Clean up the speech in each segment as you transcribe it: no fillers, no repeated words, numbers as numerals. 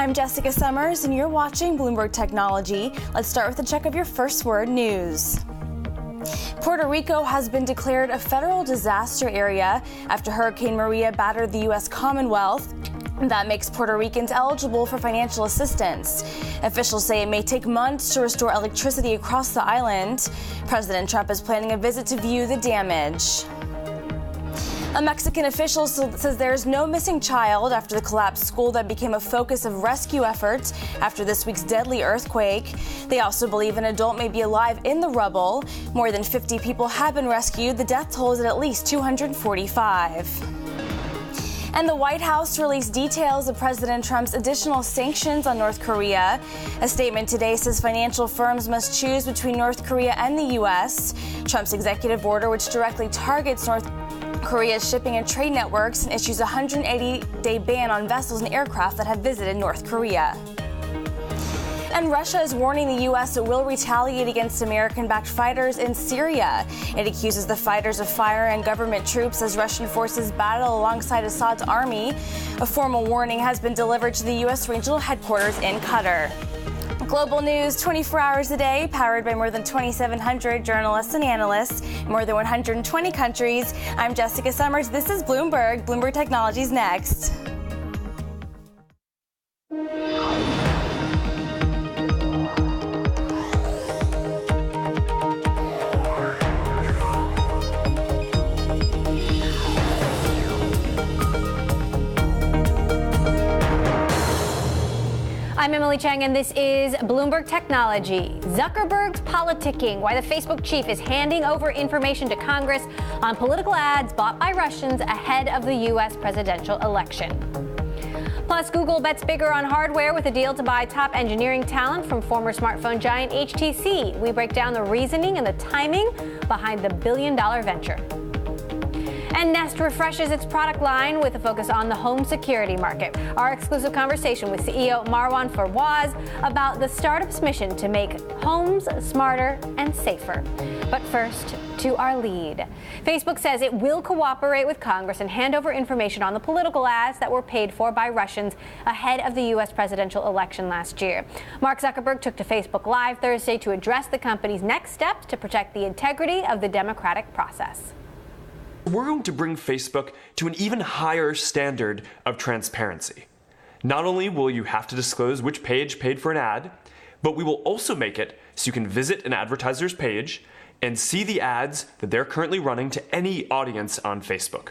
I'm Jessica Summers, and you're watching Bloomberg Technology. Let's start with a check of your first word news. Puerto Rico has been declared a federal disaster area after Hurricane Maria battered the U.S. Commonwealth. That makes Puerto Ricans eligible for financial assistance. Officials say it may take months to restore electricity across the island. President Trump is planning a visit to view the damage. A Mexican official says there's no missing child after the collapsed school that became a focus of rescue efforts after this week's deadly earthquake. They also believe an adult may be alive in the rubble. More than 50 people have been rescued. The death toll is at least 245. And the White House released details of President Trump's additional sanctions on North Korea. A statement today says financial firms must choose between North Korea and the U.S. Trump's executive order, which directly targets North Korea's shipping and trade networks, and issues a 180-day ban on vessels and aircraft that have visited North Korea. And Russia is warning the U.S. it will retaliate against American-backed fighters in Syria. It accuses the fighters of firing government troops as Russian forces battle alongside Assad's army. A formal warning has been delivered to the U.S. regional headquarters in Qatar. Global news 24 hours a day, powered by more than 2,700 journalists and analysts in more than 120 countries. I'm Jessica Summers. This is Bloomberg. Bloomberg Technology's next. I'm Emily Chang, and this is Bloomberg Technology. Zuckerberg's politicking, why the Facebook chief is handing over information to Congress on political ads bought by Russians ahead of the U.S. presidential election. Plus, Google bets bigger on hardware with a deal to buy top engineering talent from former smartphone giant HTC. We break down the reasoning and the timing behind the billion-dollar venture. And Nest refreshes its product line with a focus on the home security market. Our exclusive conversation with CEO Marwan Fawaz about the startup's mission to make homes smarter and safer. But first, to our lead. Facebook says it will cooperate with Congress and hand over information on the political ads that were paid for by Russians ahead of the U.S. presidential election last year. Mark Zuckerberg took to Facebook Live Thursday to address the company's next steps to protect the integrity of the democratic process. We're going to bring Facebook to an even higher standard of transparency. Not only will you have to disclose which page paid for an ad, but we will also make it so you can visit an advertiser's page and see the ads that they're currently running to any audience on Facebook.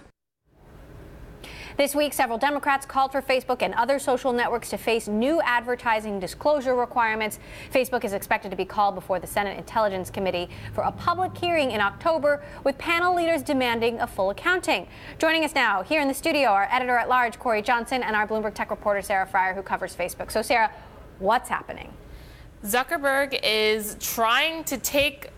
This week, several Democrats called for Facebook and other social networks to face new advertising disclosure requirements. Facebook is expected to be called before the Senate Intelligence Committee for a public hearing in October, with panel leaders demanding a full accounting. Joining us now here in the studio, our editor-at-large, Corey Johnson, and our Bloomberg Tech reporter, Sarah Fryer, who covers Facebook. So, Sarah, what's happening? Zuckerberg is trying to take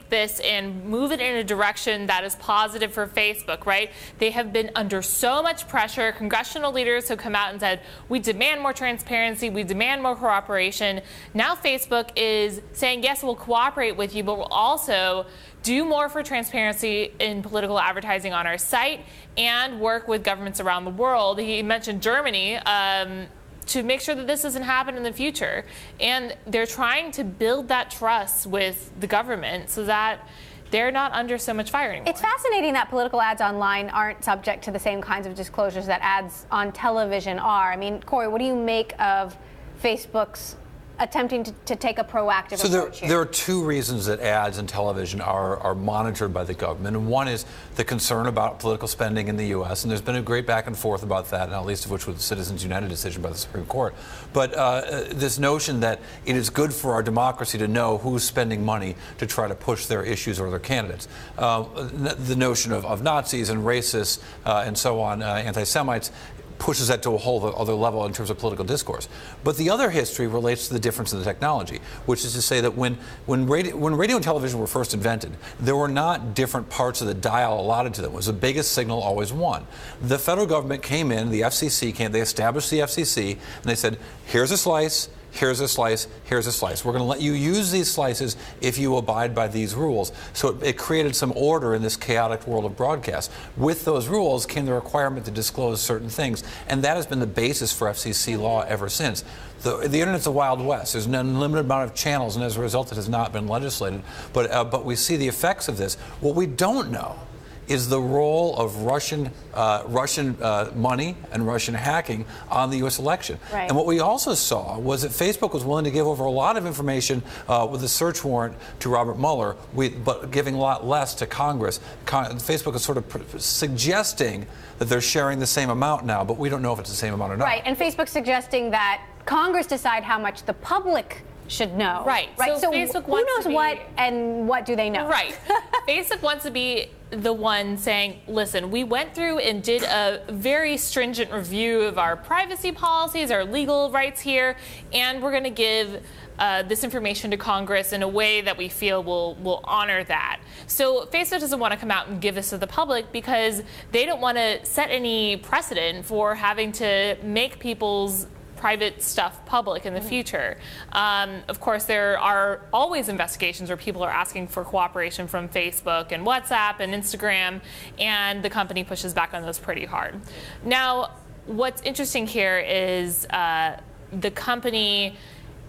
this and move it in a direction that is positive for Facebook, right? They have been under so much pressure. Congressional leaders have come out and said, we demand more transparency, we demand more cooperation. Now Facebook is saying, yes, we'll cooperate with you, but we'll also do more for transparency in political advertising on our site and work with governments around the world. He mentioned Germany, to make sure that this doesn't happen in the future. And they're trying to build that trust with the government so that they're not under so much fire anymore. It's fascinating that political ads online aren't subject to the same kinds of disclosures that ads on television are. I mean, Corey, what do you make of Facebook's attempting to take a proactive approach here? There are two reasons that ads and television are monitored by the government. And one is the concern about political spending in the U.S. And there's been a great back and forth about that, not least of which was the Citizens United decision by the Supreme Court. But this notion that it is good for our democracy to know who's spending money to try to push their issues or their candidates. The notion of Nazis and racists and so on, anti-Semites, pushes that to a whole other level in terms of political discourse. But the other history relates to the difference in the technology, which is to say that when radio and television were first invented, there were not different parts of the dial allotted to them. It was the biggest signal always won. The federal government came in, the FCC came, they established the FCC, and they said, here's a slice, here's a slice, here's a slice. We're going to let you use these slices if you abide by these rules. So it created some order in this chaotic world of broadcast. With those rules came the requirement to disclose certain things, and that has been the basis for FCC law ever since. The internet's a wild west. There's an unlimited amount of channels, and as a result, it has not been legislated. But we see the effects of this. What we don't know is the role of Russian money and Russian hacking on the U.S. election. Right. And what we also saw was that Facebook was willing to give over a lot of information with a search warrant to Robert Mueller, but giving a lot less to Congress. Facebook is sort of suggesting that they're sharing the same amount now, but we don't know if it's the same amount or not. Right, and Facebook's suggesting that Congress decide how much the public should know. Right. So Facebook who wants knows to be, what and what do they know? Right. Facebook wants to be the one saying, listen, we went through and did a very stringent review of our privacy policies, our legal rights here, and we're going to give this information to Congress in a way that we feel will honor that. So Facebook doesn't want to come out and give this to the public because they don't want to set any precedent for having to make people's private stuff public in the future. Of course, there are always investigations where people are asking for cooperation from Facebook and WhatsApp and Instagram, and the company pushes back on those pretty hard. Now, what's interesting here is the company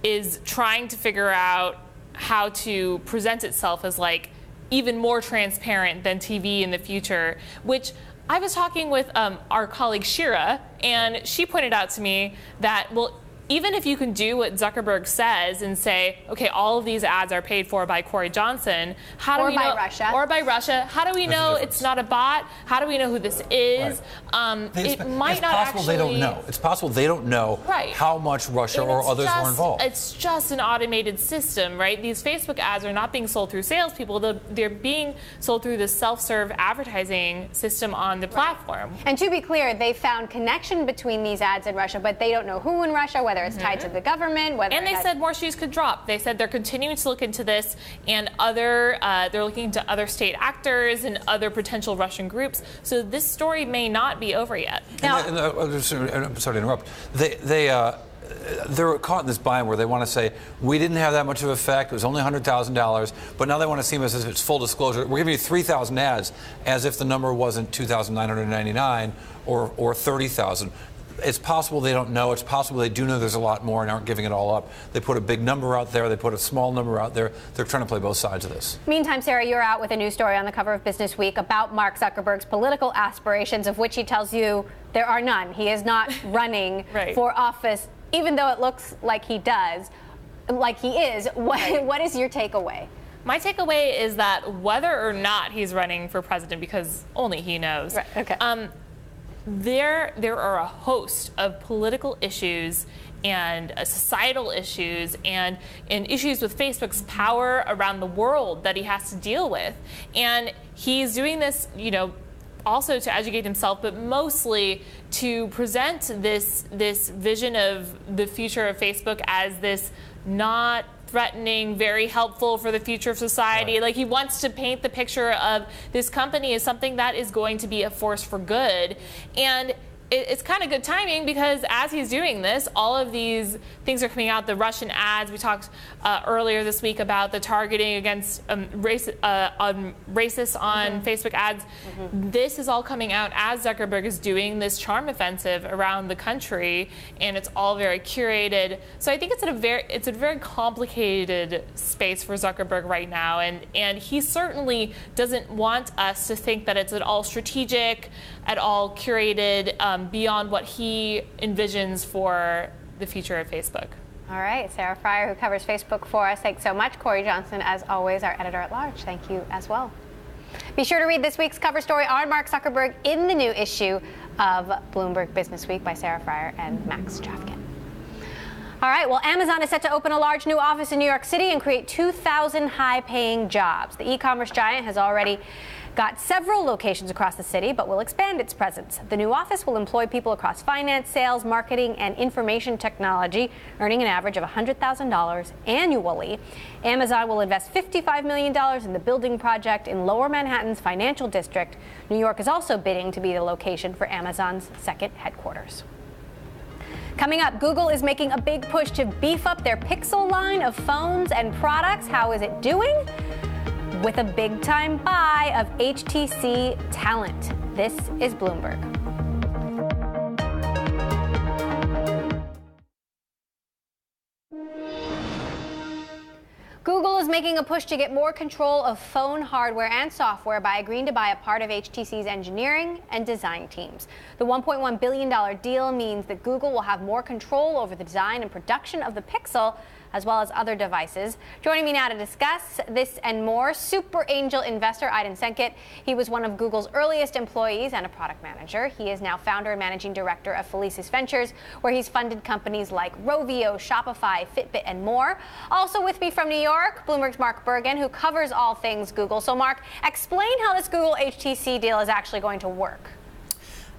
is trying to figure out how to present itself as like even more transparent than TV in the future, which I was talking with our colleague Shira, and she pointed out to me that, well, even if you can do what Zuckerberg says and say, okay, all of these ads are paid for by Corey Johnson, how do we know? Russia. Or by Russia. How do we know it's not a bot? How do we know who this is? Right. It might not actually. They don't know. It's possible they don't know how much Russia or others were involved. It's just an automated system, right? These Facebook ads are not being sold through salespeople. They're being sold through the self-serve advertising system on the platform. And to be clear, they found connection between these ads in Russia, but they don't know who in Russia, whether it's tied to the government, and they said more shoes could drop. They said they're continuing to look into this, and they're looking into other state actors and other potential Russian groups. So this story may not be over yet. Now, I'm sorry to interrupt. They're caught in this bind where they want to say, we didn't have that much of an effect, it was only $100,000, but now they want to seem as if it's full disclosure. We're giving you 3,000 ads as if the number wasn't 2,999 or 30,000. It's possible they don't know. It's possible they do know there's a lot more and aren't giving it all up. They put a big number out there. They put a small number out there. They're trying to play both sides of this. Meantime, Sarah, you're out with a new story on the cover of Business Week about Mark Zuckerberg's political aspirations, of which he tells you there are none. He is not running for office, even though it looks like he does, like he is. What is your takeaway? My takeaway is that whether or not he's running for president, because only he knows, there are a host of political issues and societal issues and issues with Facebook's power around the world that he has to deal with. And he's doing this, also to educate himself, but mostly to present this vision of the future of Facebook as this not threatening, very helpful for the future of society. Right. Like, he wants to paint the picture of this company as something that is going to be a force for good. And it's kind of good timing because as he's doing this, all of these things are coming out. The Russian ads, we talked earlier this week about the targeting against racists on Facebook ads. This is all coming out as Zuckerberg is doing this charm offensive around the country, and it's all very curated. So I think it's a very complicated space for Zuckerberg right now, and he certainly doesn't want us to think that it's at all strategic, at all curated, beyond what he envisions for the future of Facebook. All right, Sarah Fryer, who covers Facebook for us. Thanks so much. Corey Johnson, as always, our editor-at-large. Thank you as well. Be sure to read this week's cover story on Mark Zuckerberg in the new issue of Bloomberg Business Week by Sarah Fryer and Max Chafkin. All right, well, Amazon is set to open a large new office in New York City and create 2,000 high-paying jobs. The e-commerce giant has already got several locations across the city, but will expand its presence. The new office will employ people across finance, sales, marketing, and information technology, earning an average of $100,000 annually. Amazon will invest $55 million in the building project in Lower Manhattan's financial district. New York is also bidding to be the location for Amazon's second headquarters. Coming up, Google is making a big push to beef up their Pixel line of phones and products. How is it doing? With a big-time buy of HTC talent. This is Bloomberg. Google is making a push to get more control of phone hardware and software by agreeing to buy a part of HTC's engineering and design teams. The $1.1 billion deal means that Google will have more control over the design and production of the Pixel, as well as other devices. Joining me now to discuss this and more, super angel investor Aydin Senkit. He was one of Google's earliest employees and a product manager. He is now founder and managing director of Felicis Ventures, where he's funded companies like Rovio, Shopify, Fitbit, and more. Also with me from New York, Bloomberg's Mark Bergen, who covers all things Google. So Mark, explain how this Google HTC deal is actually going to work.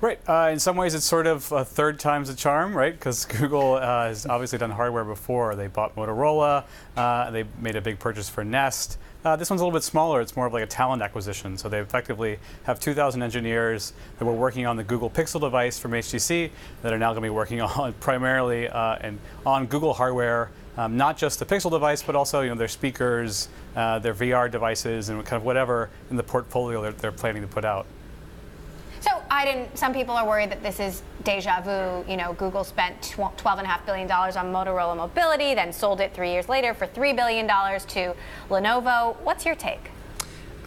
Right. In some ways, it's sort of a third time's the charm, right? Because Google has obviously done hardware before. They bought Motorola. They made a big purchase for Nest. This one's a little bit smaller. It's more of like a talent acquisition. So they effectively have 2,000 engineers that were working on the Google Pixel device from HTC that are now going to be working on primarily on Google hardware. Not just the Pixel device, but also their speakers, their VR devices, and kind of whatever in the portfolio they're planning to put out. So, Aydin, some people are worried that this is deja vu. Google spent $12.5 billion on Motorola Mobility, then sold it 3 years later for $3 billion to Lenovo. What's your take?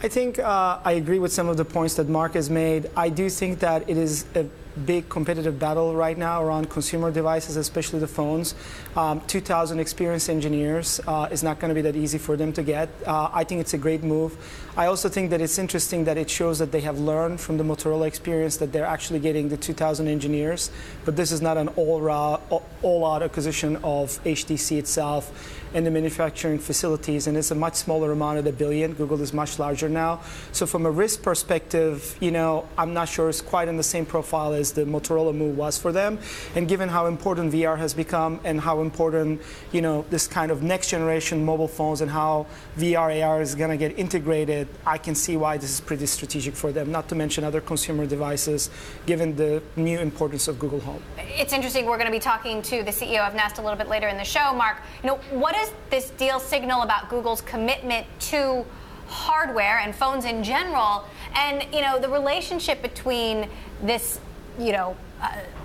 I think I agree with some of the points that Mark has made. I do think that it is a big competitive battle right now around consumer devices, especially the phones. 2,000 experienced engineers is not going to be that easy for them to get. I think it's a great move. I also think that it's interesting that it shows that they have learned from the Motorola experience that they're actually getting the 2,000 engineers, but this is not an all-out acquisition of HTC itself and the manufacturing facilities, and it's a much smaller amount of $1 billion. Google is much larger now. So from a risk perspective, I'm not sure it's quite in the same profile as the Motorola move was for them. And given how important VR has become and how important, this kind of next generation mobile phones and how VR, AR is going to get integrated, I can see why this is pretty strategic for them, not to mention other consumer devices, given the new importance of Google Home. It's interesting. We're going to be talking to the CEO of Nest a little bit later in the show. Mark, what does this deal signal about Google's commitment to hardware and phones in general, and the relationship between this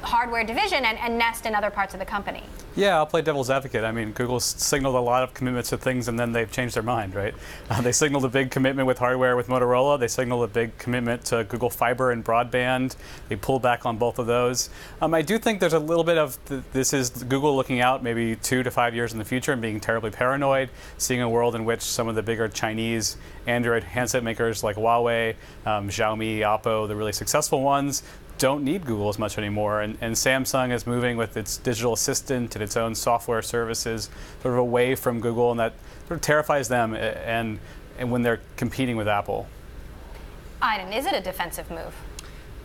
hardware division and Nest and other parts of the company? Yeah, I'll play devil's advocate. I mean, Google's signaled a lot of commitments to things, and then they've changed their mind, right? They signaled a big commitment with hardware with Motorola. They signaled a big commitment to Google Fiber and broadband. They pulled back on both of those. I do think there's a little bit of this is Google looking out maybe 2 to 5 years in the future and being terribly paranoid, seeing a world in which some of the bigger Chinese Android handset makers like Huawei, Xiaomi, Oppo, the really successful ones, don't need Google as much anymore, and Samsung is moving with its digital assistant and its own software services sort of away from Google, and that sort of terrifies them and when they're competing with Apple. Aydin, is it a defensive move?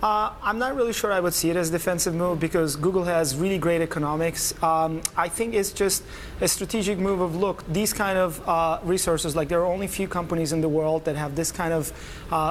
I'm not really sure I would see it as a defensive move because Google has really great economics. I think it's just a strategic move of, look, these kind of resources, like there are only few companies in the world that have this kind of,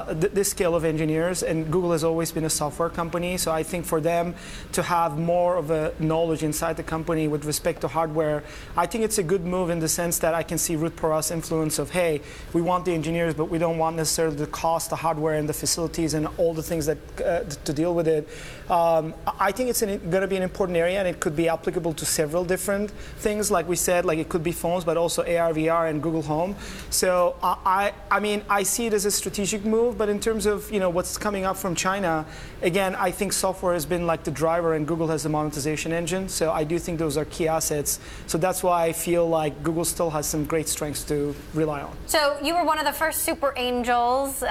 this scale of engineers, and Google has always been a software company. So I think for them to have more of a knowledge inside the company with respect to hardware, I think it's a good move in the sense that I can see root for us influence of, hey, we want the engineers, but we don't want necessarily the cost, the hardware, and the facilities, and all the things that to deal with it. I think it's going to be an important area, and it could be applicable to several different things. Like we said, like it could be phones, but also AR, VR, and Google Home. So I mean, I see it as a strategic move. But in terms of what's coming up from China, again, I think software has been like the driver, and Google has the monetization engine. So I do think those are key assets. So that's why I feel like Google still has some great strengths to rely on. So you were one of the first super angels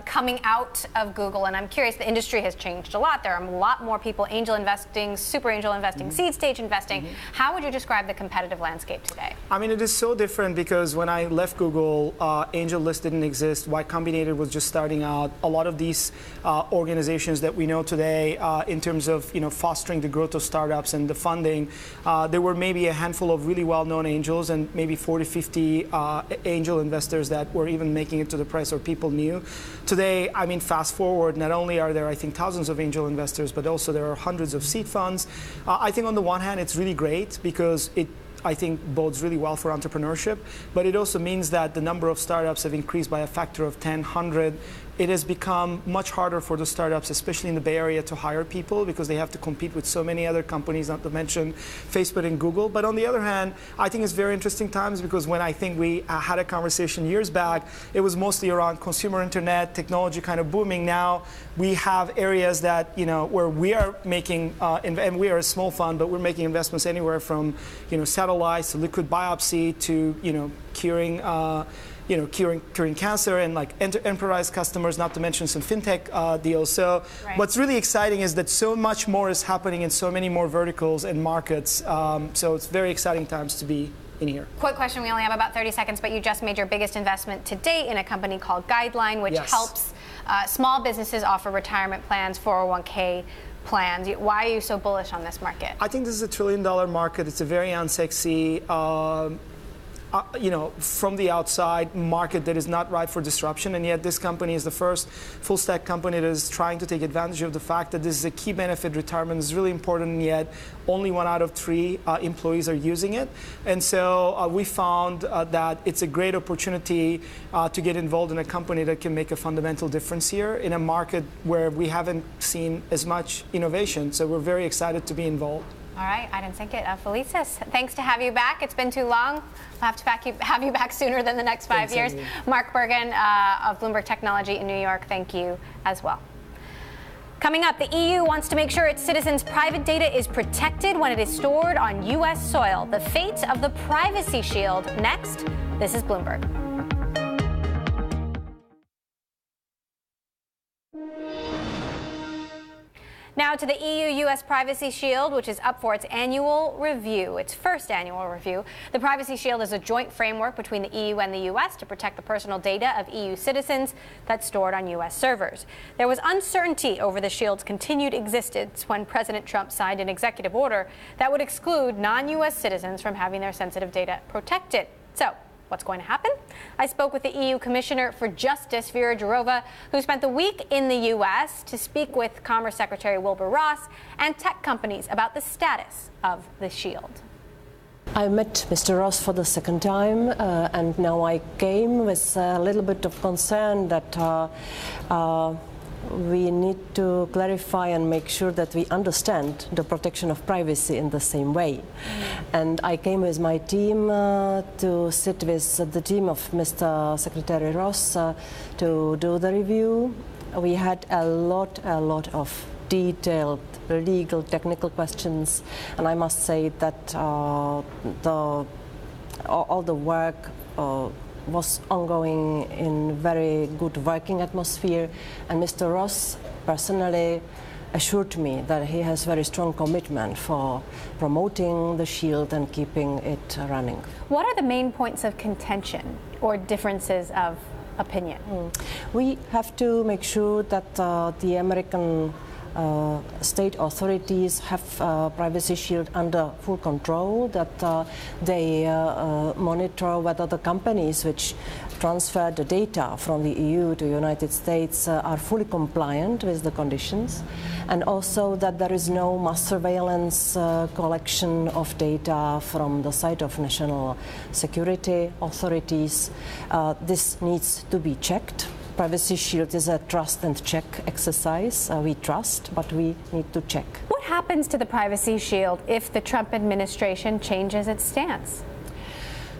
coming out of Google, and I'm curious, the industry has changed a lot. There are a lot more people angel investing, super angel investing, seed stage investing. How would you describe the competitive landscape today? I mean, it is so different because when I left Google, AngelList didn't exist. Y Combinator was just starting out. A lot of these organizations that we know today in terms of fostering the growth of startups and the funding, there were maybe a handful of really well-known angels and maybe 40, 50 angel investors that were even making it to the press or people knew. Today, I mean, fast forward, not only are there, I think, attracting thousands of angel investors, but also there are hundreds of seed funds. I think on the one hand, it's really great because it, I think, bodes really well for entrepreneurship, but it also means that the number of startups have increased by a factor of 10, 100. It has become much harder for the startups, especially in the Bay Area, to hire people because they have to compete with so many other companies, not to mention Facebook and Google. But on the other hand, I think it's very interesting times because when I think we had a conversation years back, it was mostly around consumer internet, technology kind of booming. Now we have areas that, where we are making, and we are a small fund, but we're making investments anywhere from, satellites to liquid biopsy to, curing cancer and like enterprise customers, not to mention some fintech deals. So what's really exciting is that so much more is happening in so many more verticals and markets. So it's very exciting times to be in here. Quick question, we only have about 30 seconds, but you just made your biggest investment to date in a company called Guideline, which helps small businesses offer retirement plans, 401k plans. Why are you so bullish on this market? I think this is a $1 trillion market. It's a very unsexy, from the outside market that is not ripe for disruption, and yet this company is the first full stack company that is trying to take advantage of the fact that this is a key benefit. Retirement is really important, and yet only 1 out of 3 employees are using it. And so we found that it's a great opportunity to get involved in a company that can make a fundamental difference here in a market where we haven't seen as much innovation. So we're very excited to be involved. All right, I didn't think it. Felicis, thanks to have you back. It's been too long. We'll have to have you back sooner than the next 5 years. Mark Bergen of Bloomberg Technology in New York, thank you as well. Coming up, the EU wants to make sure its citizens' private data is protected when it is stored on U.S. soil. The fate of the Privacy Shield. Next, this is Bloomberg. Now to the EU-US Privacy Shield, which is up for its annual review, its first annual review. The Privacy Shield is a joint framework between the EU and the US to protect the personal data of EU citizens that's stored on US servers. There was uncertainty over the Shield's continued existence when President Trump signed an executive order that would exclude non-US citizens from having their sensitive data protected. So, what's going to happen? I spoke with the EU Commissioner for Justice, Vera Jourova, who spent the week in the U.S. to speak with Commerce Secretary Wilbur Ross and tech companies about the status of the Shield. I met Mr. Ross for the second time, and now I came with a little bit of concern that we need to clarify and make sure that we understand the protection of privacy in the same way. And I came with my team to sit with the team of Mr. Secretary Ross to do the review. We had a lot of detailed legal, technical questions, and I must say that all the work was ongoing in very good working atmosphere, and Mr. Ross personally assured me that he has very strong commitment for promoting the Shield and keeping it running. What are the main points of contention or differences of opinion? We have to make sure that the American state authorities have Privacy Shield under full control, that they monitor whether the companies which transfer the data from the EU to the United States are fully compliant with the conditions, and also that there is no mass surveillance collection of data from the side of national security authorities. This needs to be checked. Privacy Shield is a trust and check exercise. We trust, but we need to check. What happens to the Privacy Shield if the Trump administration changes its stance?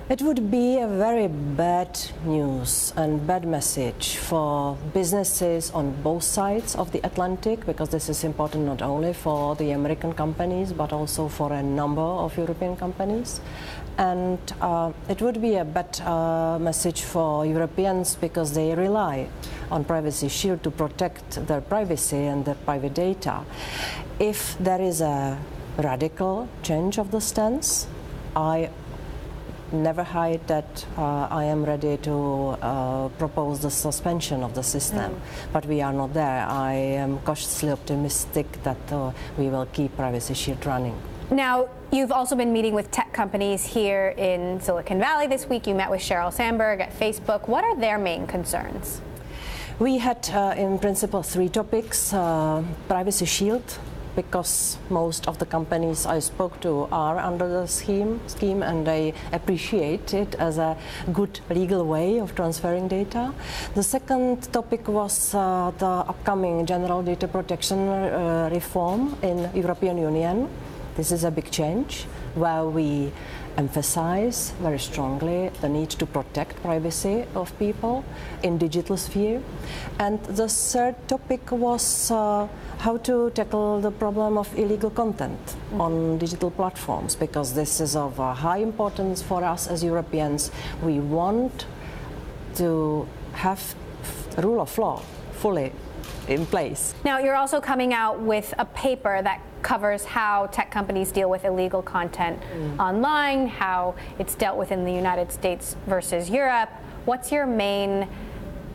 It would be a very bad news and bad message for businesses on both sides of the Atlantic, because this is important not only for the American companies, but also for a number of European companies. And it would be a bad message for Europeans because they rely on Privacy Shield to protect their privacy and their private data. If there is a radical change of the stance, I never hide that I am ready to propose the suspension of the system, but we are not there. I am cautiously optimistic that we will keep Privacy Shield running. Now, you've also been meeting with tech companies here in Silicon Valley this week. You met with Sheryl Sandberg at Facebook. What are their main concerns? We had, in principle, 3 topics. Privacy shield, because most of the companies I spoke to are under the scheme and they appreciate it as a good legal way of transferring data. The second topic was the upcoming general data protection reform in European Union. This is a big change where we emphasize very strongly the need to protect privacy of people in digital sphere. And the third topic was how to tackle the problem of illegal content on digital platforms, because this is of high importance for us as Europeans. We want to have rule of law fully in place. Now, you're also coming out with a paper that covers how tech companies deal with illegal content online, how it's dealt with in the United States versus Europe. What's your main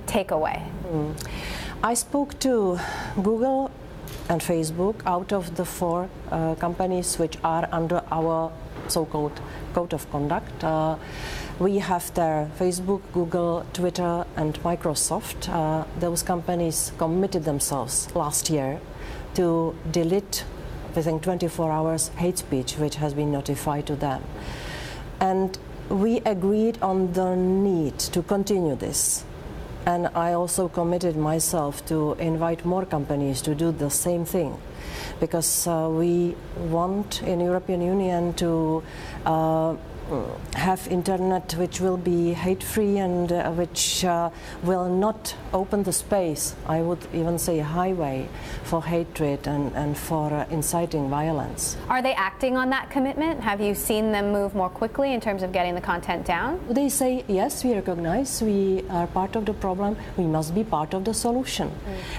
takeaway? I spoke to Google and Facebook out of the 4 companies which are under our so-called code of conduct. We have there Facebook, Google, Twitter, and Microsoft. Those companies committed themselves last year to delete within 24 hours hate speech which has been notified to them. And we agreed on the need to continue this. And I also committed myself to invite more companies to do the same thing, because we want in European Union to have internet which will be hate-free and which will not open the space, I would even say highway, for hatred and for inciting violence. Are they acting on that commitment? Have you seen them move more quickly in terms of getting the content down? They say, yes, we recognize we are part of the problem, we must be part of the solution.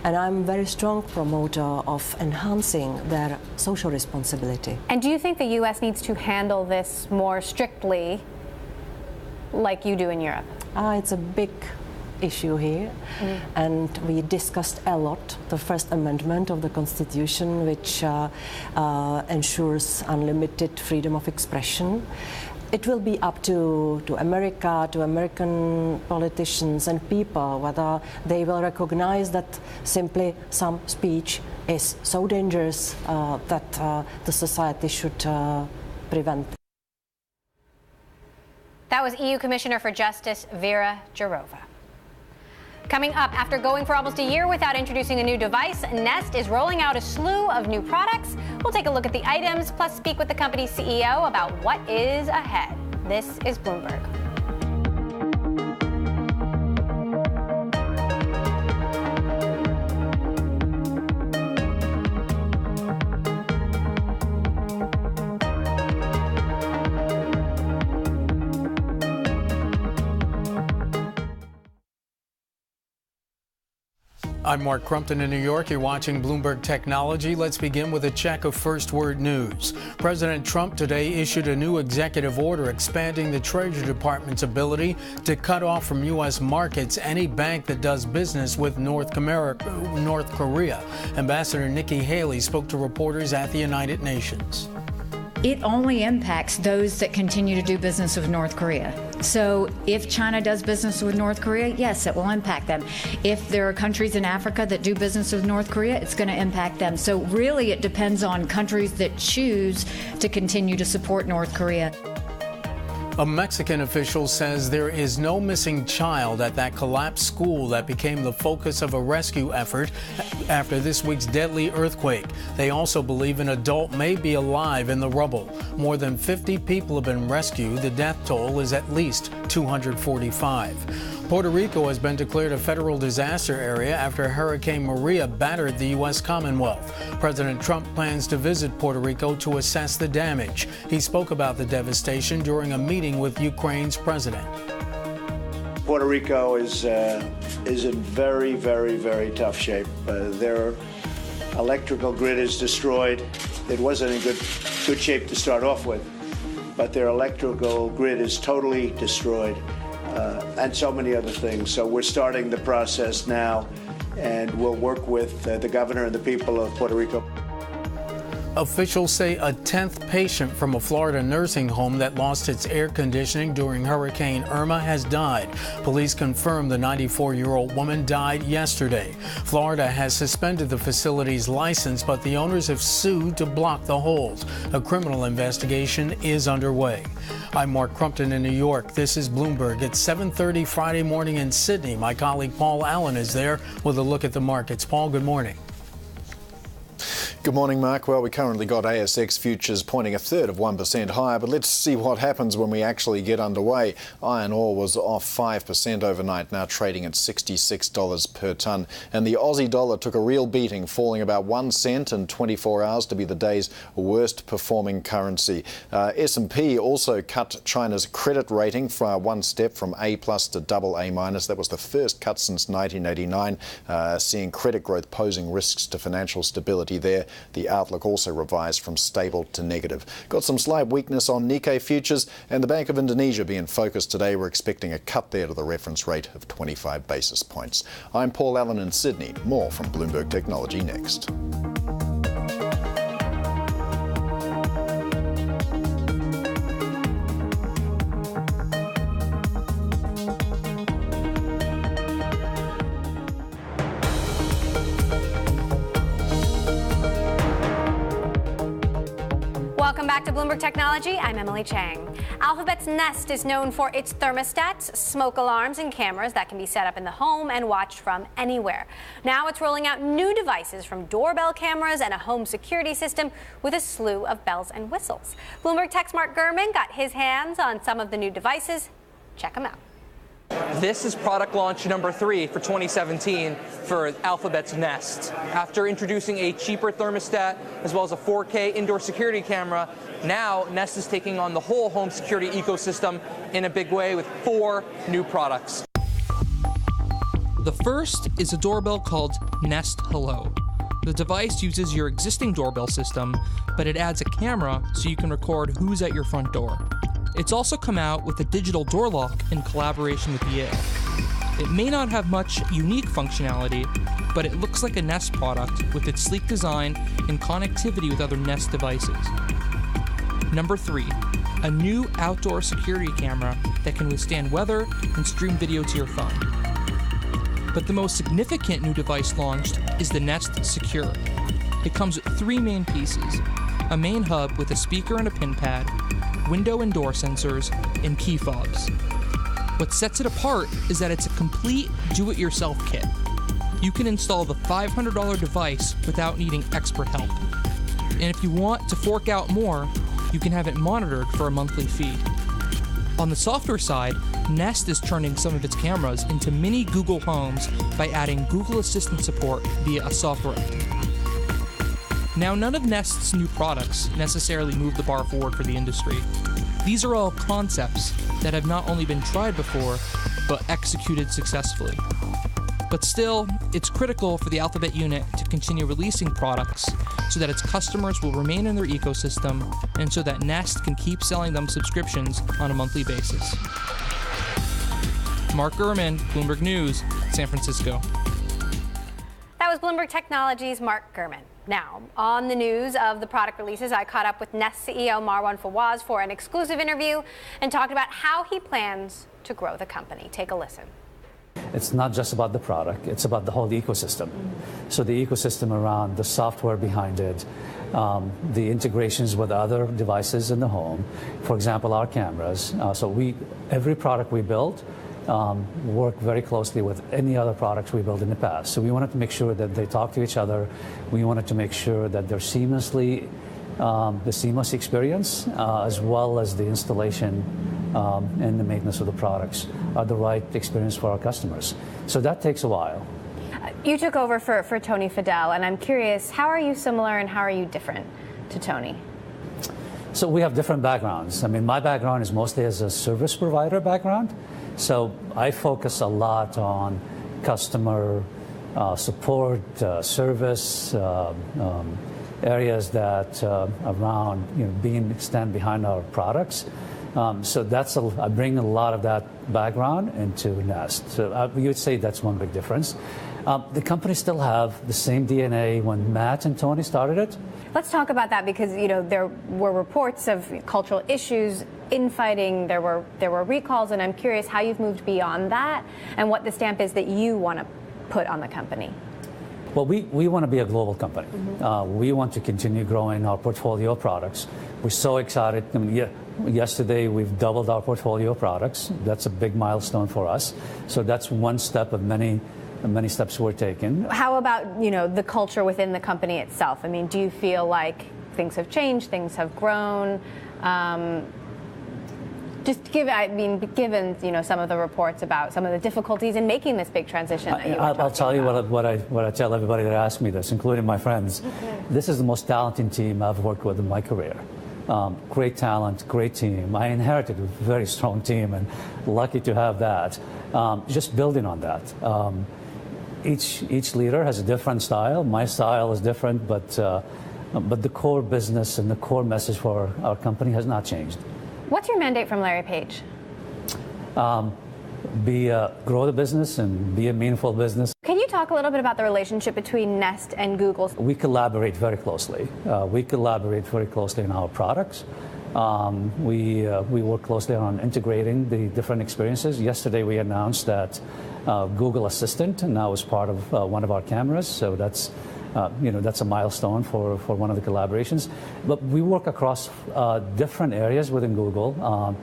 And I'm a very strong promoter of enhancing their social responsibility. And do you think the U.S. needs to handle this more strictly like you do in Europe? It's a big issue here, and we discussed a lot the First Amendment of the Constitution, which ensures unlimited freedom of expression. It will be up to America, to American politicians and people, whether they will recognize that simply some speech is so dangerous that the society should prevent. That was EU Commissioner for Justice Vera Jourova. Coming up, after going for almost a year without introducing a new device, Nest is rolling out a slew of new products. We'll take a look at the items, plus speak with the company's CEO about what is ahead. This is Bloomberg. I'm Mark Crumpton in New York. You're watching Bloomberg Technology. Let's begin with a check of First Word News. President Trump today issued a new executive order expanding the Treasury Department's ability to cut off from U.S. markets any bank that does business with North Korea. Ambassador Nikki Haley spoke to reporters at the United Nations. It only impacts those that continue to do business with North Korea. So if China does business with North Korea, yes, it will impact them. If there are countries in Africa that do business with North Korea, it's going to impact them. So really it depends on countries that choose to continue to support North Korea. A Mexican official says there is no missing child at that collapsed school that became the focus of a rescue effort after this week's deadly earthquake. They also believe an adult may be alive in the rubble. More than 50 people have been rescued. The death toll is at least 245. Puerto Rico has been declared a federal disaster area after Hurricane Maria battered the U.S. Commonwealth. President Trump plans to visit Puerto Rico to assess the damage. He spoke about the devastation during a meeting with Ukraine's president. Puerto Rico is in very, very, very tough shape. Their electrical grid is destroyed. It wasn't in good shape to start off with, but their electrical grid is totally destroyed. And so many other things. So we're starting the process now, and we'll work with the governor and the people of Puerto Rico. Officials say a 10th patient from a Florida nursing home that lost its air conditioning during Hurricane Irma has died. Police confirm the 94-year-old woman died yesterday. Florida has suspended the facility's license, but the owners have sued to block the hold. A criminal investigation is underway. I'm Mark Crumpton in New York. This is Bloomberg at 7:30 Friday morning in Sydney. My colleague Paul Allen is there with a look at the markets. Paul, good morning. Good morning, Mark. Well, we currently got ASX futures pointing 1/3 of 1% higher, but let's see what happens when we actually get underway. Iron ore was off 5% overnight, now trading at $66 per tonne. And the Aussie dollar took a real beating, falling about 1 cent in 24 hours to be the day's worst performing currency. S&P also cut China's credit rating for one step from A+ to AA-. That was the first cut since 1989, seeing credit growth posing risks to financial stability there. The outlook also revised from stable to negative. Got some slight weakness on Nikkei futures, and the Bank of Indonesia being focused today. We're expecting a cut there to the reference rate of 25 basis points. I'm Paul Allen in Sydney. More from Bloomberg Technology next. Welcome back to Bloomberg Technology. I'm Emily Chang. Alphabet's Nest is known for its thermostats, smoke alarms, and cameras that can be set up in the home and watched from anywhere. Now it's rolling out new devices from doorbell cameras and a home security system with a slew of bells and whistles. Bloomberg Tech's Mark Gurman got his hands on some of the new devices. Check them out. This is product launch number 3 for 2017 for Alphabet's Nest. After introducing a cheaper thermostat as well as a 4K indoor security camera, now Nest is taking on the whole home security ecosystem in a big way with 4 new products. The first is a doorbell called Nest Hello. The device uses your existing doorbell system, but it adds a camera so you can record who's at your front door. It's also come out with a digital door lock in collaboration with Yale. It may not have much unique functionality, but it looks like a Nest product with its sleek design and connectivity with other Nest devices. Number 3, a new outdoor security camera that can withstand weather and stream video to your phone. But the most significant new device launched is the Nest Secure. It comes with 3 main pieces: a main hub with a speaker and a pin pad, window and door sensors, and key fobs. What sets it apart is that it's a complete do-it-yourself kit. You can install the $500 device without needing expert help. And if you want to fork out more, you can have it monitored for a monthly fee. On the software side, Nest is turning some of its cameras into mini Google Homes by adding Google Assistant support via a software update. Now, none of Nest's new products necessarily move the bar forward for the industry. These are all concepts that have not only been tried before, but executed successfully. But still, it's critical for the Alphabet unit to continue releasing products so that its customers will remain in their ecosystem and so that Nest can keep selling them subscriptions on a monthly basis. Mark Gurman, Bloomberg News, San Francisco. That was Bloomberg Technology's Mark Gurman. Now, on the news of the product releases, I caught up with Nest CEO Marwan Fawaz for an exclusive interview and talked about how he plans to grow the company. Take a listen. It's not just about the product, it's about the whole ecosystem. So the ecosystem around the software behind it, the integrations with other devices in the home, for example, our cameras. Every product we build work very closely with any other products we built in the past. So we wanted to make sure that they talk to each other. We wanted to make sure that they're seamlessly, the seamless experience, as well as the installation and the maintenance of the products are the right experience for our customers. So that takes a while. You took over for Tony Fadell, and I'm curious, how are you similar and how are you different to Tony? So we have different backgrounds. I mean, my background is mostly as a service provider background. So I focus a lot on customer support, service, areas that around stand behind our products. So I bring a lot of that background into Nest. So you would say that's one big difference. The company still have the same DNA when Matt and Tony started it. Let's talk about that because there were reports of cultural issues, infighting, there were recalls, and I'm curious how you've moved beyond that and what the stamp is that you want to put on the company. Well, we want to be a global company. We want to continue growing our portfolio of products. We're so excited. I mean, yesterday we've doubled our portfolio of products. That's a big milestone for us. So that's one step of many steps we're taking. How about the culture within the company itself? I mean, do you feel like things have changed, things have grown? Given some of the reports about some of the difficulties in making this big transition. I'll tell you what I tell everybody that asks me this, including my friends. This is the most talented team I've worked with in my career. Great talent, great team. I inherited a very strong team, and lucky to have that. Just building on that. Each leader has a different style. My style is different, but the core business and the core message for our company has not changed. What's your mandate from Larry Page? Grow the business and be a meaningful business. Can you talk a little bit about the relationship between Nest and Google? We collaborate very closely. In our products. We work closely on integrating the different experiences. Yesterday we announced that Google Assistant now is part of one of our cameras, so that's a milestone for one of the collaborations. But we work across different areas within Google.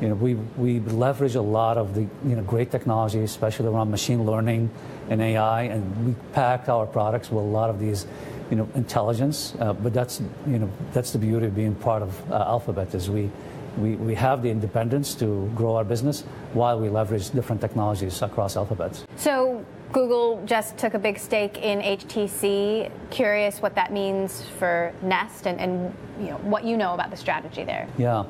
We leverage a lot of the great technology, especially around machine learning and AI, and we pack our products with a lot of these intelligence. But that's the beauty of being part of Alphabet, is we have the independence to grow our business while we leverage different technologies across Alphabet. So Google just took a big stake in HTC. Curious what that means for Nest and what you know about the strategy there. Yeah.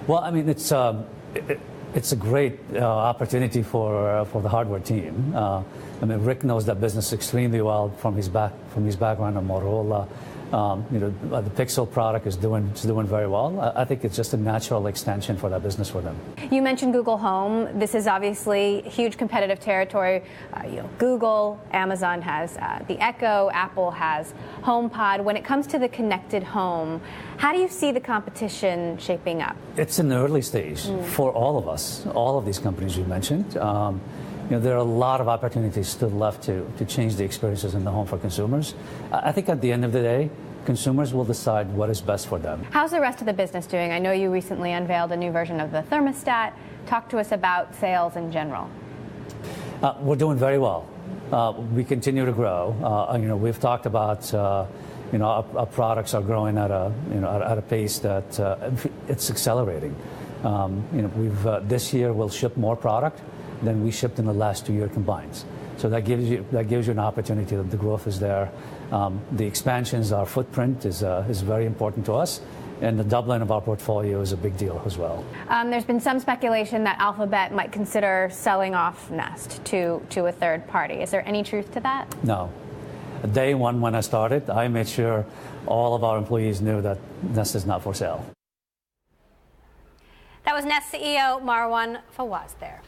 Well, I mean, it's a great opportunity for the hardware team. I mean, Rick knows that business extremely well from his background on Motorola. The Pixel product is doing very well. I think it's just a natural extension for that business for them. You mentioned Google Home. This is obviously huge competitive territory. Google, Amazon has the Echo, Apple has HomePod. When it comes to the connected home, how do you see the competition shaping up? It's in the early stage for all of us, all of these companies you mentioned. There are a lot of opportunities still left to change the experiences in the home for consumers. I think at the end of the day, consumers will decide what is best for them. How's the rest of the business doing? I know you recently unveiled a new version of the thermostat. Talk to us about sales in general. We're doing very well. We continue to grow. We've talked about our products are growing at a pace that it's accelerating. This year we'll ship more product than we shipped in the last 2 years combined. So that gives you an opportunity that the growth is there. The expansions, our footprint is very important to us, and the doubling of our portfolio is a big deal as well. There's been some speculation that Alphabet might consider selling off Nest to a third party. Is there any truth to that? No. Day one when I started, I made sure all of our employees knew that Nest is not for sale. That was Nest CEO Marwan Fawaz there.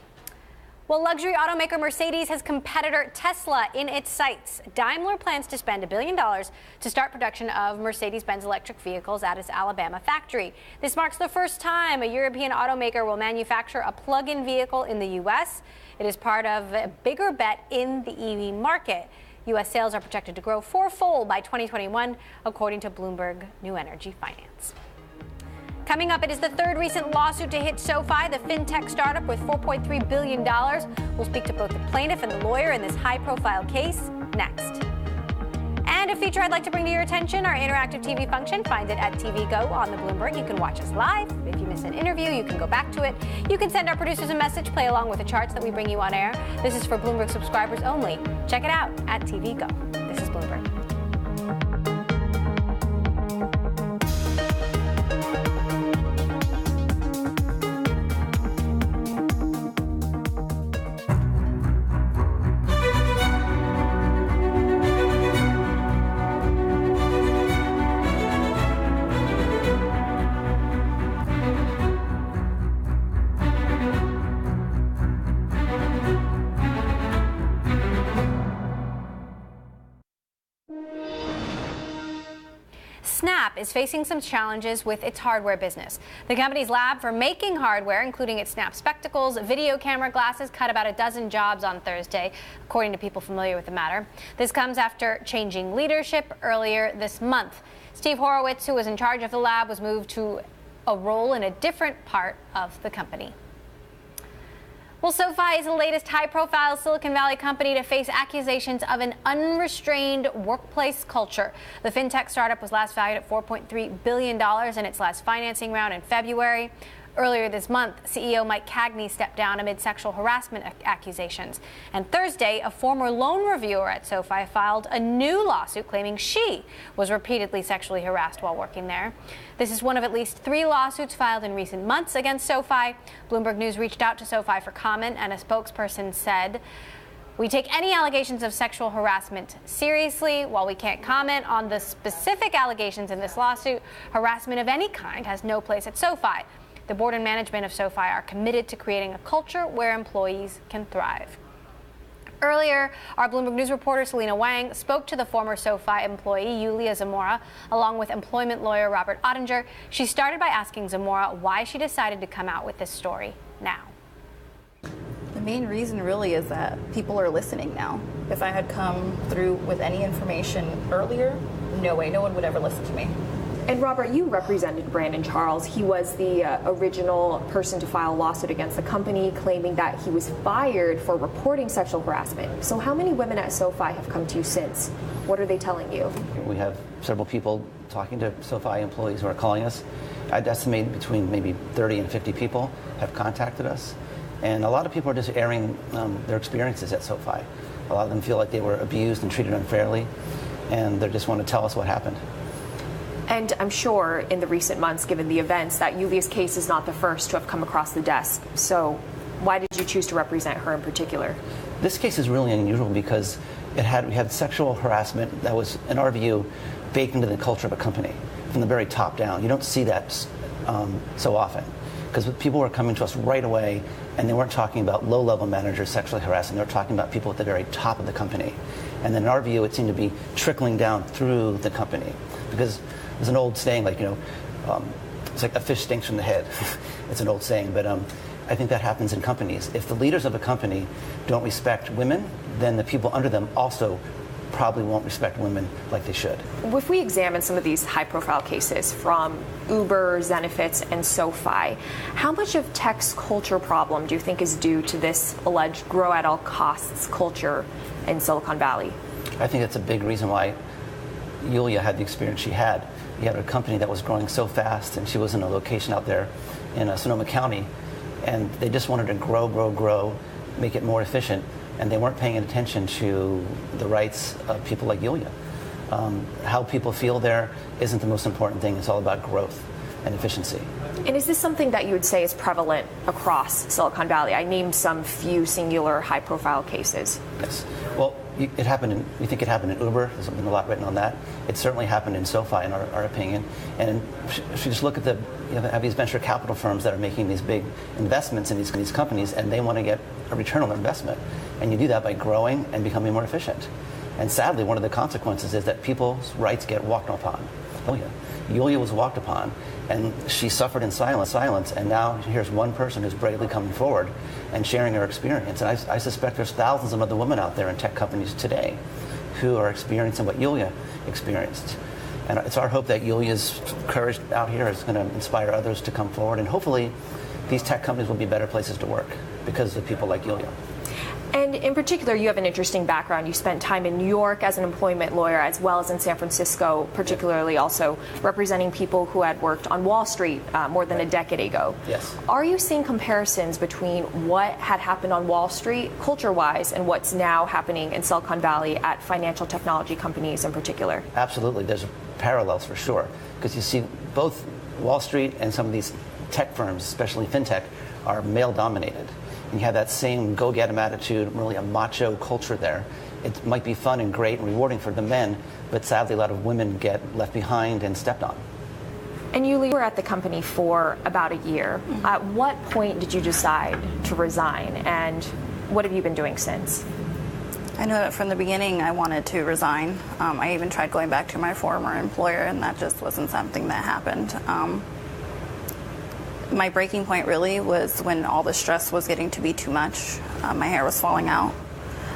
Well, luxury automaker Mercedes has competitor Tesla in its sights. Daimler plans to spend $1 billion to start production of Mercedes-Benz electric vehicles at its Alabama factory. This marks the first time a European automaker will manufacture a plug-in vehicle in the U.S. It is part of a bigger bet in the EV market. U.S. sales are projected to grow fourfold by 2021, according to Bloomberg New Energy Finance. Coming up, it is the third recent lawsuit to hit SoFi, the fintech startup with $4.3 billion. We'll speak to both the plaintiff and the lawyer in this high-profile case next. And a feature I'd like to bring to your attention, our interactive TV function. Find it at TV Go on the Bloomberg. You can watch us live. If you miss an interview, you can go back to it. You can send our producers a message, play along with the charts that we bring you on air. This is for Bloomberg subscribers only. Check it out at TV Go. This is Bloomberg. is facing some challenges with its hardware business. The company's lab for making hardware, including its Snap spectacles, video camera glasses, cut about a dozen jobs on Thursday, according to people familiar with the matter. This comes after changing leadership earlier this month. Steve Horowitz, who was in charge of the lab, was moved to a role in a different part of the company. Well, SoFi is the latest high-profile Silicon Valley company to face accusations of an unrestrained workplace culture. The fintech startup was last valued at $4.3 billion in its last financing round in February. Earlier this month, CEO Mike Cagney stepped down amid sexual harassment accusations. And Thursday, a former loan reviewer at SoFi filed a new lawsuit claiming she was repeatedly sexually harassed while working there. This is one of at least 3 lawsuits filed in recent months against SoFi. Bloomberg News reached out to SoFi for comment, and a spokesperson said, "We take any allegations of sexual harassment seriously. While we can't comment on the specific allegations in this lawsuit, harassment of any kind has no place at SoFi. The board and management of SoFi are committed to creating a culture where employees can thrive." Earlier, our Bloomberg News reporter Selena Wang spoke to the former SoFi employee Yulia Zamora, along with employment lawyer Robert Ottinger. She started by asking Zamora why she decided to come out with this story now. The main reason really is that people are listening now. If I had come through with any information earlier, no way, no one would ever listen to me. And Robert, you represented Brandon Charles. He was the original person to file a lawsuit against the company, claiming that he was fired for reporting sexual harassment. So how many women at SoFi have come to you since? What are they telling you? We have several people talking to SoFi employees who are calling us. I'd estimate between maybe 30 and 50 people have contacted us. And a lot of people are just airing their experiences at SoFi. A lot of them feel like they were abused and treated unfairly, and they just want to tell us what happened. And I'm sure in the recent months, given the events, that Yulia's case is not the first to have come across the desk. So why did you choose to represent her in particular? This case is really unusual because we had sexual harassment that was, in our view, baked into the culture of a company from the very top down. You don't see that so often because people were coming to us right away, and they weren't talking about low-level managers sexually harassing. They were talking about people at the very top of the company. And then in our view, it seemed to be trickling down through the company because there's an old saying, like, it's like a fish stinks from the head. It's an old saying, but I think that happens in companies. If the leaders of a company don't respect women, then the people under them also probably won't respect women like they should. If we examine some of these high-profile cases from Uber, Zenefits, and SoFi, how much of tech's culture problem do you think is due to this alleged grow-at-all-costs culture in Silicon Valley? I think that's a big reason why Yulia had the experience she had. You had a company that was growing so fast, and she was in a location out there in Sonoma County, and they just wanted to grow, make it more efficient, and they weren't paying attention to the rights of people like Yulia. How people feel there isn't the most important thing. It's all about growth and efficiency. And is this something that you would say is prevalent across Silicon Valley? I named some few singular high-profile cases. Yes. Well, it happened. We think it happened in Uber. There's been a lot written on that. It certainly happened in SoFi, in our opinion. And if you just look at have these venture capital firms that are making these big investments in these companies, and they want to get a return on their investment. And you do that by growing and becoming more efficient. And sadly, one of the consequences is that people's rights get walked upon. Yulia was walked upon, and she suffered in silence, and now here's one person who's bravely coming forward and sharing her experience. And I suspect there's thousands of other women out there in tech companies today who are experiencing what Yulia experienced. And it's our hope that Yulia's courage out here is going to inspire others to come forward, and hopefully these tech companies will be better places to work because of people like Yulia. And in particular, you have an interesting background. You spent time in New York as an employment lawyer, as well as in San Francisco, particularly also representing people who had worked on Wall Street more than a decade ago. Yes. Are you seeing comparisons between what had happened on Wall Street, culture-wise, and what's now happening in Silicon Valley at financial technology companies in particular? Absolutely. There's parallels for sure, because you see both Wall Street and some of these tech firms, especially fintech, are male-dominated. And you have that same go-get-em attitude, really a macho culture there. It might be fun and great and rewarding for the men, but sadly a lot of women get left behind and stepped on. And you were at the company for about a year. Mm-hmm. At what point did you decide to resign, and what have you been doing since? I know that from the beginning I wanted to resign. I even tried going back to my former employer, and that just wasn't something that happened. My breaking point really was when all the stress was getting to be too much. My hair was falling out,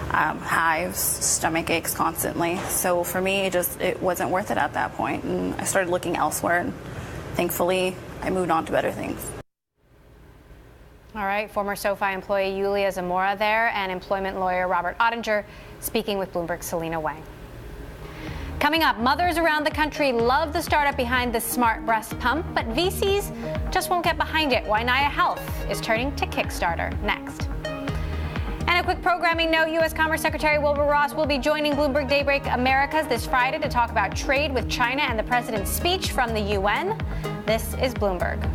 hives, stomach aches constantly. So for me, it wasn't worth it at that point, and I started looking elsewhere, and thankfully I moved on to better things. All right, former SoFi employee Yulia Zamora there, and employment lawyer Robert Ottinger speaking with Bloomberg's Selena Wang. Coming up, mothers around the country love the startup behind the smart breast pump, but VCs just won't get behind it. Why Naya Health is turning to Kickstarter next. And a quick programming note, U.S. Commerce Secretary Wilbur Ross will be joining Bloomberg Daybreak Americas this Friday to talk about trade with China and the president's speech from the UN. This is Bloomberg.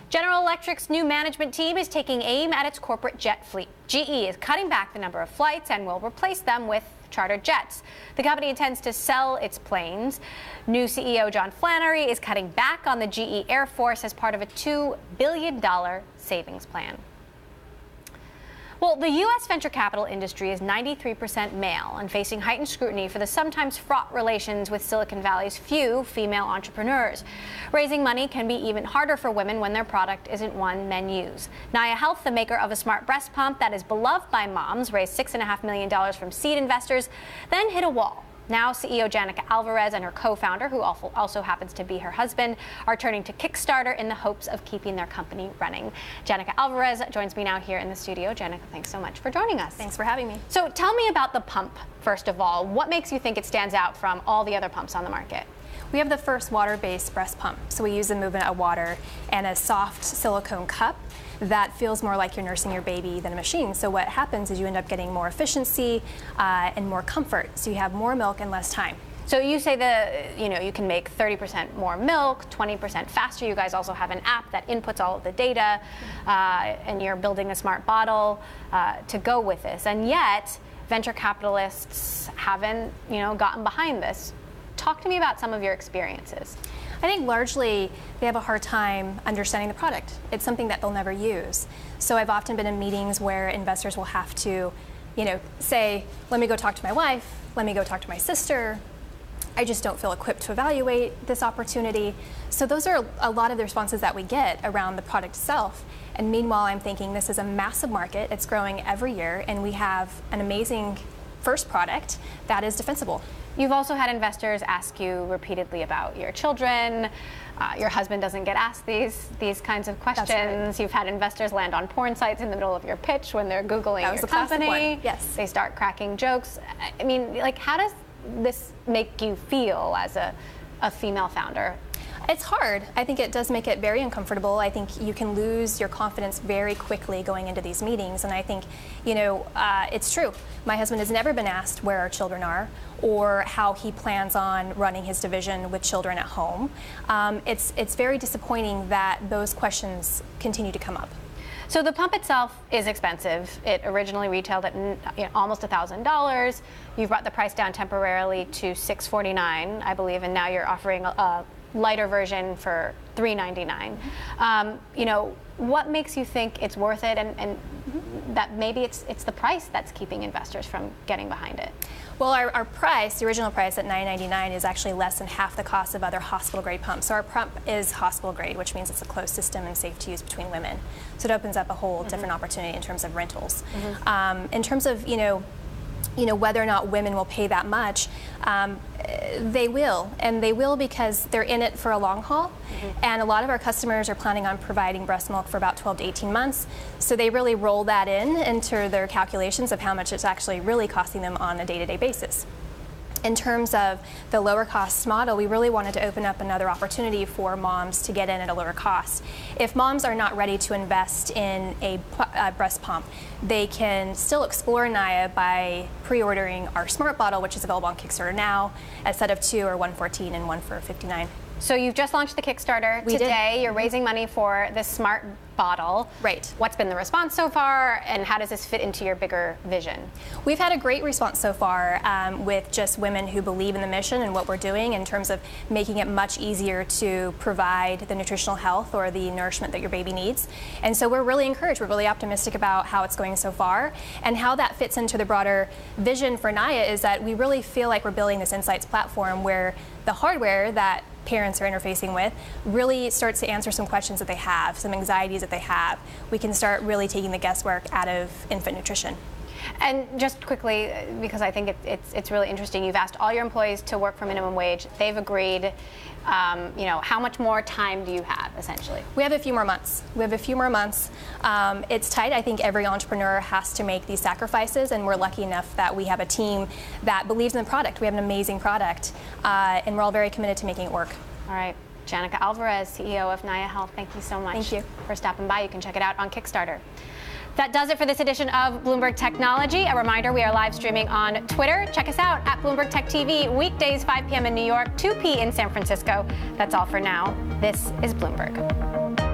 General Electric's new management team is taking aim at its corporate jet fleet. GE is cutting back the number of flights and will replace them with chartered jets. The company intends to sell its planes. New CEO John Flannery is cutting back on the GE Air Force as part of a $2 billion savings plan. Well, the U.S. venture capital industry is 93% male and facing heightened scrutiny for the sometimes fraught relations with Silicon Valley's few female entrepreneurs. Raising money can be even harder for women when their product isn't one men use. Naya Health, the maker of a smart breast pump that is beloved by moms, raised $6.5 million from seed investors, then hit a wall. Now CEO Janica Alvarez and her co-founder, who also happens to be her husband, are turning to Kickstarter in the hopes of keeping their company running. Janica Alvarez joins me now here in the studio. Janica, thanks so much for joining us. Thanks for having me. So tell me about the pump, first of all. What makes you think it stands out from all the other pumps on the market? We have the first water-based breast pump. So we use the movement of water and a soft silicone cup that feels more like you're nursing your baby than a machine. So what happens is you end up getting more efficiency and more comfort. So you have more milk in less time. So you say that, you can make 30% more milk, 20% faster. You guys also have an app that inputs all of the data, and you're building a smart bottle to go with this. And yet, venture capitalists haven't, gotten behind this. Talk to me about some of your experiences. I think largely they have a hard time understanding the product. It's something that they'll never use. So I've often been in meetings where investors will have to, say, let me go talk to my wife, let me go talk to my sister. I just don't feel equipped to evaluate this opportunity. So those are a lot of the responses that we get around the product itself. And meanwhile, I'm thinking this is a massive market. It's growing every year, and we have an amazing first product that is defensible. You've also had investors ask you repeatedly about your children. Your husband doesn't get asked these kinds of questions. Right. You've had investors land on porn sites in the middle of your pitch when they're Googling your company. Yes. They start cracking jokes. I mean, how does this make you feel as a female founder? It's hard. I think it does make it very uncomfortable. I think you can lose your confidence very quickly going into these meetings. And I think, it's true. My husband has never been asked where our children are or how he plans on running his division with children at home. It's very disappointing that those questions continue to come up. So the pump itself is expensive. It originally retailed at almost $1,000. You've brought the price down temporarily to $649, I believe, and now you're offering a lighter version for $399. What makes you think it's worth it, and that maybe it's the price that's keeping investors from getting behind it? Well, our price, the original price at $999, is actually less than half the cost of other hospital-grade pumps. So our pump is hospital-grade, which means it's a closed system and safe to use between women. So it opens up a whole different opportunity in terms of rentals. In terms of, whether or not women will pay that much, they will, and they will because they're in it for a long haul. And a lot of our customers are planning on providing breast milk for about 12 to 18 months. So they really roll that into their calculations of how much it's actually really costing them on a day-to-day basis. In terms of the lower cost model, we really wanted to open up another opportunity for moms to get in at a lower cost. If moms are not ready to invest in a breast pump, they can still explore Naya by pre-ordering our smart bottle, which is available on Kickstarter now, a set of 2 or $114 and one for $59. So you've just launched the Kickstarter today. You're raising money for this smart bottle. Right. What's been the response so far, and how does this fit into your bigger vision? We've had a great response so far with just women who believe in the mission and what we're doing in terms of making it much easier to provide the nutritional health or the nourishment that your baby needs. And so we're really encouraged. We're really optimistic about how it's going so far, and how that fits into the broader vision for Naya is that we really feel like we're building this insights platform where the hardware that parents are interfacing with really starts to answer some questions that they have, some anxieties that they have. We can start really taking the guesswork out of infant nutrition. And just quickly, because I think it's really interesting, you've asked all your employees to work for minimum wage. They've agreed. How much more time do you have, essentially? We have a few more months. It's tight. I think every entrepreneur has to make these sacrifices, and we're lucky enough that we have a team that believes in the product. We have an amazing product, and we're all very committed to making it work. All right. Janica Alvarez, CEO of Naya Health, thank you so much. Thank you for stopping by. You can check it out on Kickstarter. That does it for this edition of Bloomberg Technology. A reminder, we are live streaming on Twitter. Check us out at Bloomberg Tech TV, weekdays 5 p.m. in New York, 2 p.m. in San Francisco. That's all for now. This is Bloomberg.